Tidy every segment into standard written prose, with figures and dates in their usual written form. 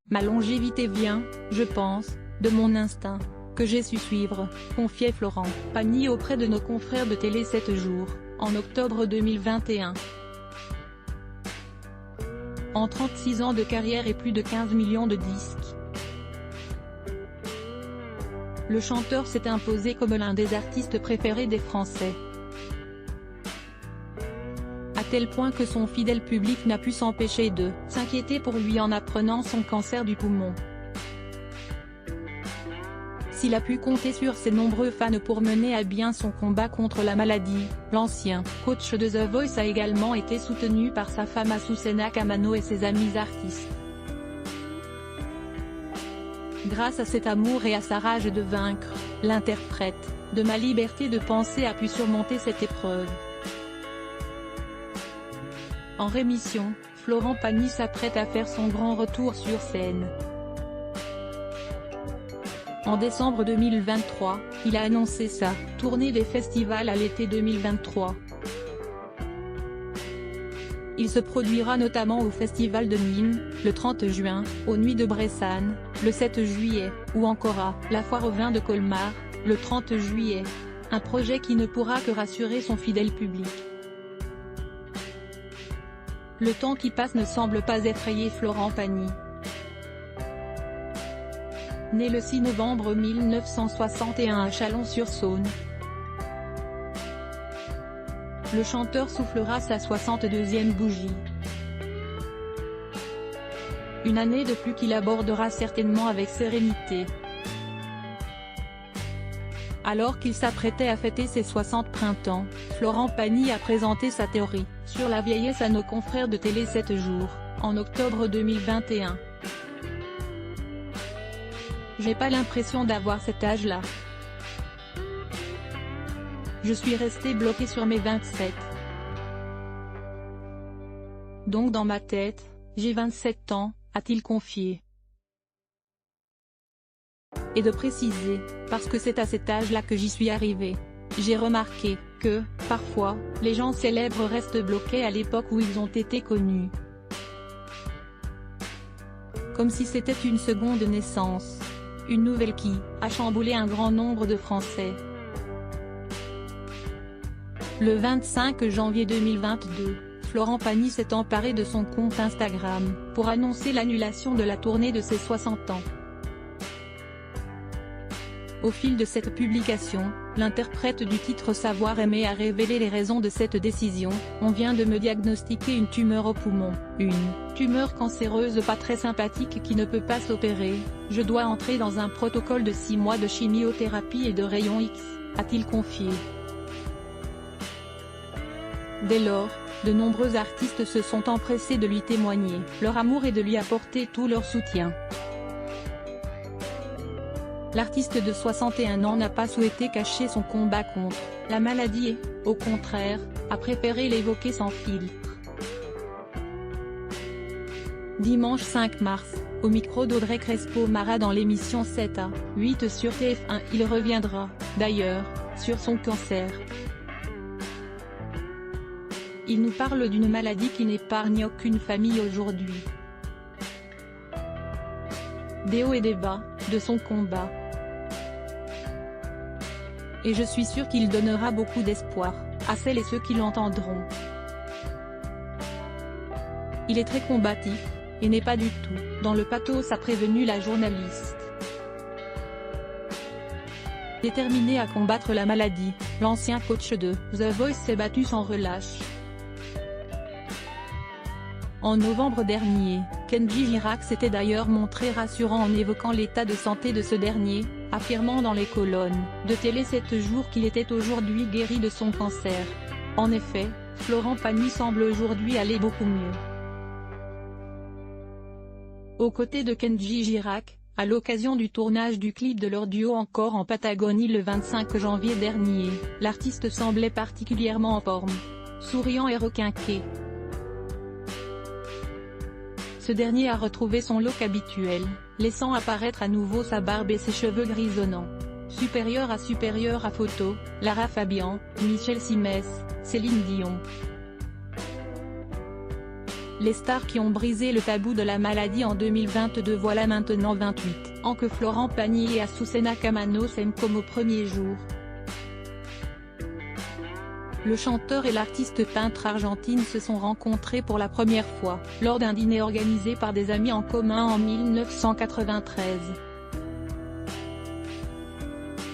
Ma longévité vient, je pense, de mon instinct, que j'ai su suivre, confiait Florent Pagny auprès de nos confrères de Télé 7 jours, en octobre 2021. En 36 ans de carrière et plus de 15 millions de disques, le chanteur s'est imposé comme l'un des artistes préférés des Français. À tel point que son fidèle public n'a pu s'empêcher de s'inquiéter pour lui en apprenant son cancer du poumon. S'il a pu compter sur ses nombreux fans pour mener à bien son combat contre la maladie, l'ancien coach de The Voice a également été soutenu par sa femme Azucena Kamano et ses amis artistes. Grâce à cet amour et à sa rage de vaincre, l'interprète de Ma liberté de penser a pu surmonter cette épreuve. En rémission, Florent Pagny s'apprête à faire son grand retour sur scène. En décembre 2023, il a annoncé sa tournée des festivals à l'été 2023. Il se produira notamment au Festival de Nîmes, le 30 juin, aux Nuits de Bressane, le 7 juillet, ou encore à la Foire au vin de Colmar, le 30 juillet. Un projet qui ne pourra que rassurer son fidèle public. Le temps qui passe ne semble pas effrayer Florent Pagny. Né le 6 novembre 1961 à Chalon-sur-Saône, le chanteur soufflera sa 62e bougie. Une année de plus qu'il abordera certainement avec sérénité. Alors qu'il s'apprêtait à fêter ses 60 printemps, Florent Pagny a présenté sa théorie sur la vieillesse à nos confrères de Télé 7 jours, en octobre 2021. J'ai pas l'impression d'avoir cet âge-là. Je suis resté bloqué sur mes 27. Donc dans ma tête, j'ai 27 ans, a-t-il confié. Et de préciser, parce que c'est à cet âge-là que j'y suis arrivé. J'ai remarqué que, parfois, les gens célèbres restent bloqués à l'époque où ils ont été connus. Comme si c'était une seconde naissance. Une nouvelle qui a chamboulé un grand nombre de Français. Le 25 janvier 2022, Florent Pagny s'est emparé de son compte Instagram, pour annoncer l'annulation de la tournée de ses 60 ans. Au fil de cette publication, l'interprète du titre Savoir aimer a révélé les raisons de cette décision. On vient de me diagnostiquer une tumeur au poumon, une tumeur cancéreuse pas très sympathique qui ne peut pas s'opérer. Je dois entrer dans un protocole de 6 mois de chimiothérapie et de rayons X, a-t-il confié. Dès lors, de nombreux artistes se sont empressés de lui témoigner leur amour et de lui apporter tout leur soutien. L'artiste de 61 ans n'a pas souhaité cacher son combat contre la maladie et, au contraire, a préféré l'évoquer sans filtre. Dimanche 5 mars, au micro d'Audrey Crespo-Mara dans l'émission 7 à 8 sur TF1, il reviendra, d'ailleurs, sur son cancer. Il nous parle d'une maladie qui n'épargne aucune famille aujourd'hui. Des hauts et des bas, de son combat. Et je suis sûr qu'il donnera beaucoup d'espoir à celles et ceux qui l'entendront. Il est très combatif, et n'est pas du tout dans le pathos, a prévenu la journaliste. Déterminé à combattre la maladie, l'ancien coach de The Voice s'est battu sans relâche. En novembre dernier, Kenji Girac s'était d'ailleurs montré rassurant en évoquant l'état de santé de ce dernier, affirmant dans les colonnes de Télé 7 jours qu'il était aujourd'hui guéri de son cancer. En effet, Florent Pagny semble aujourd'hui aller beaucoup mieux. Aux côtés de Kenji Girac, à l'occasion du tournage du clip de leur duo Encore en Patagonie le 25 janvier dernier, l'artiste semblait particulièrement en forme, souriant et requinqué. Ce dernier a retrouvé son look habituel, laissant apparaître à nouveau sa barbe et ses cheveux grisonnants. Supérieur à photo, Lara Fabian, Michel Simès, Céline Dion. Les stars qui ont brisé le tabou de la maladie en 2022 voilà maintenant 28 ans que Florent Pagny et Azucena Kamano s'aiment comme au premier jour. Le chanteur et l'artiste peintre argentine se sont rencontrés pour la première fois, lors d'un dîner organisé par des amis en commun en 1993.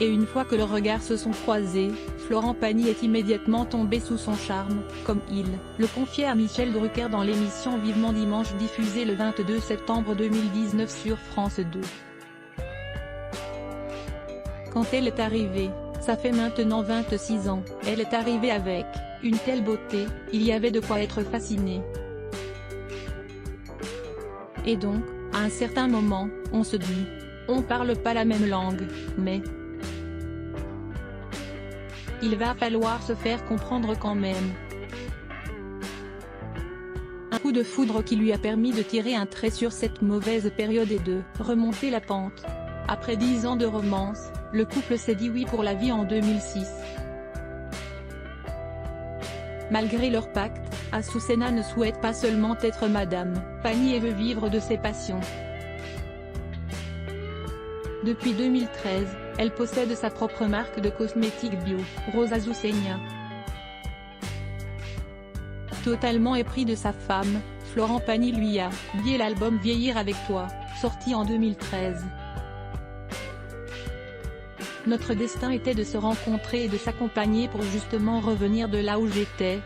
Et une fois que leurs regards se sont croisés, Florent Pagny est immédiatement tombé sous son charme, comme il le confiait à Michel Drucker dans l'émission Vivement Dimanche diffusée le 22 septembre 2019 sur France 2. Quand elle est arrivée, ça fait maintenant 26 ans, elle est arrivée avec une telle beauté, il y avait de quoi être fasciné. Et donc, à un certain moment, on se dit, on parle pas la même langue, mais il va falloir se faire comprendre quand même. Un coup de foudre qui lui a permis de tirer un trait sur cette mauvaise période et de remonter la pente. Après 10 ans de romance, le couple s'est dit oui pour la vie en 2006. Malgré leur pacte, Azucena ne souhaite pas seulement être Madame Pagny et veut vivre de ses passions. Depuis 2013, elle possède sa propre marque de cosmétiques bio, Rose Azucena. Totalement épris de sa femme, Florent Pagny lui a dédié l'album Vieillir avec toi, sorti en 2013. Notre destin était de se rencontrer et de s'accompagner pour justement revenir de là où j'étais,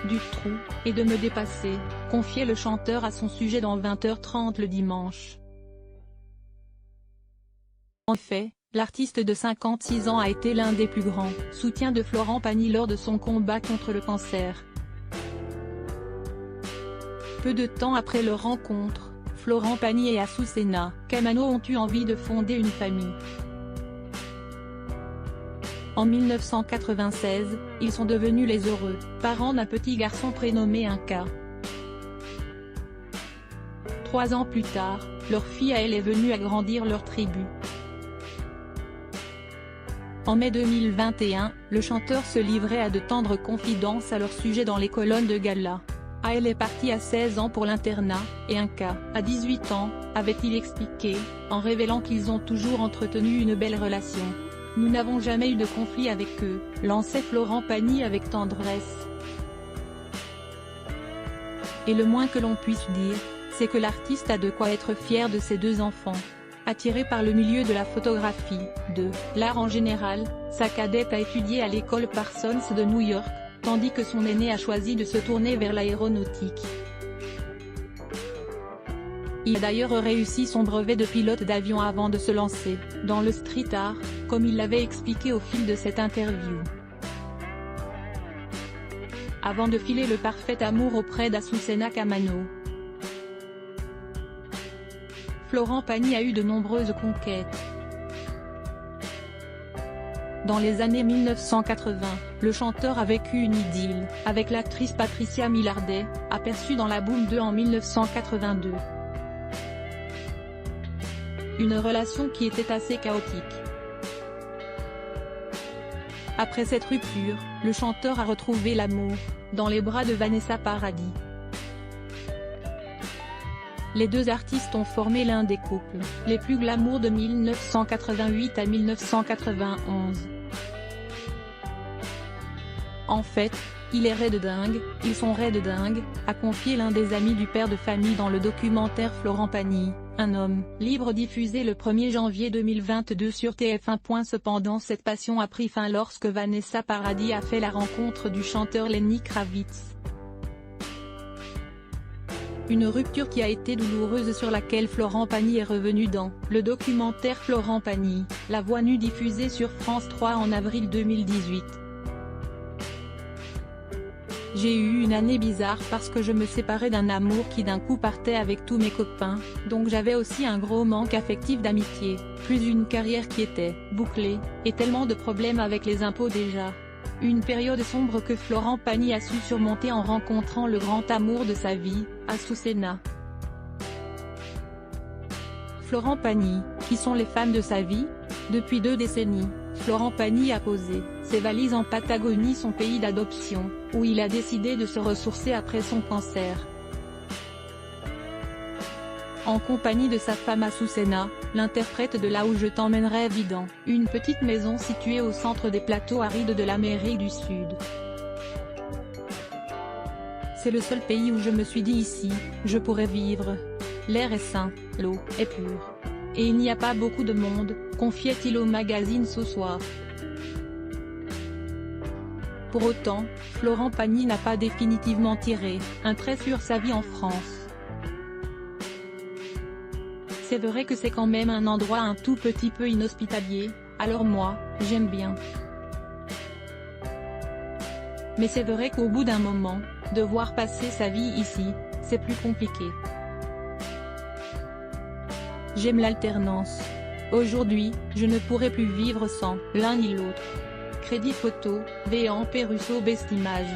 du trou, et de me dépasser, confiait le chanteur à son sujet dans 20h30 le dimanche. En fait, l'artiste de 56 ans a été l'un des plus grands soutiens de Florent Pagny lors de son combat contre le cancer. Peu de temps après leur rencontre, Florent Pagny et Azucena Kamano ont eu envie de fonder une famille. En 1996, ils sont devenus les heureux parents d'un petit garçon prénommé Inca. 3 ans plus tard, leur fille à elle est venue agrandir leur tribu. En mai 2021, le chanteur se livrait à de tendres confidences à leur sujet dans les colonnes de gala. Elle est partie à 16 ans pour l'internat, et Inca, à 18 ans, avait-il expliqué, en révélant qu'ils ont toujours entretenu une belle relation. Nous n'avons jamais eu de conflit avec eux, lançait Florent Pagny avec tendresse. Et le moins que l'on puisse dire, c'est que l'artiste a de quoi être fier de ses 2 enfants. Attirée par le milieu de la photographie, de l'art en général, sa cadette a étudié à l'école Parsons de New York, tandis que son aîné a choisi de se tourner vers l'aéronautique. Il a d'ailleurs réussi son brevet de pilote d'avion avant de se lancer dans le street art, comme il l'avait expliqué au fil de cette interview. Avant de filer le parfait amour auprès d'Azucena Kamano, Florent Pagny a eu de nombreuses conquêtes. Dans les années 1980, le chanteur a vécu une idylle avec l'actrice Patricia Millardet, aperçue dans La Boum 2 en 1982. Une relation qui était assez chaotique. Après cette rupture, le chanteur a retrouvé l'amour dans les bras de Vanessa Paradis. Les 2 artistes ont formé l'un des couples les plus glamour de 1988 à 1991. En fait, il est raide dingue, ils sont raides dingues, a confié l'un des amis du père de famille dans le documentaire Florent Pagny, un homme libre diffusé le 1er janvier 2022 sur TF1. Cependant cette passion a pris fin lorsque Vanessa Paradis a fait la rencontre du chanteur Lenny Kravitz. Une rupture qui a été douloureuse sur laquelle Florent Pagny est revenu dans le documentaire Florent Pagny, La Voix nue diffusé sur France 3 en avril 2018. J'ai eu une année bizarre parce que je me séparais d'un amour qui d'un coup partait avec tous mes copains, donc j'avais aussi un gros manque affectif d'amitié, plus une carrière qui était bouclée, et tellement de problèmes avec les impôts déjà. Une période sombre que Florent Pagny a su surmonter en rencontrant le grand amour de sa vie, Azucena. Florent Pagny, qui sont les femmes de sa vie? Depuis 2 décennies, Florent Pagny a posé ses valises en Patagonie, son pays d'adoption, où il a décidé de se ressourcer après son cancer. En compagnie de sa femme Azucena, l'interprète de Là où je t'emmènerai vit dans une petite maison située au centre des plateaux arides de l'Amérique du Sud. C'est le seul pays où je me suis dit ici, je pourrais vivre. L'air est sain, l'eau est pure. Et il n'y a pas beaucoup de monde, confiait-il au magazine Ce Soir. Pour autant, Florent Pagny n'a pas définitivement tiré un trait sur sa vie en France. C'est vrai que c'est quand même un endroit un tout petit peu inhospitalier, alors moi, j'aime bien. Mais c'est vrai qu'au bout d'un moment, devoir passer sa vie ici, c'est plus compliqué. J'aime l'alternance. Aujourd'hui, je ne pourrais plus vivre sans l'un ni l'autre. Crédit photo, Véan Pérusso Best Image.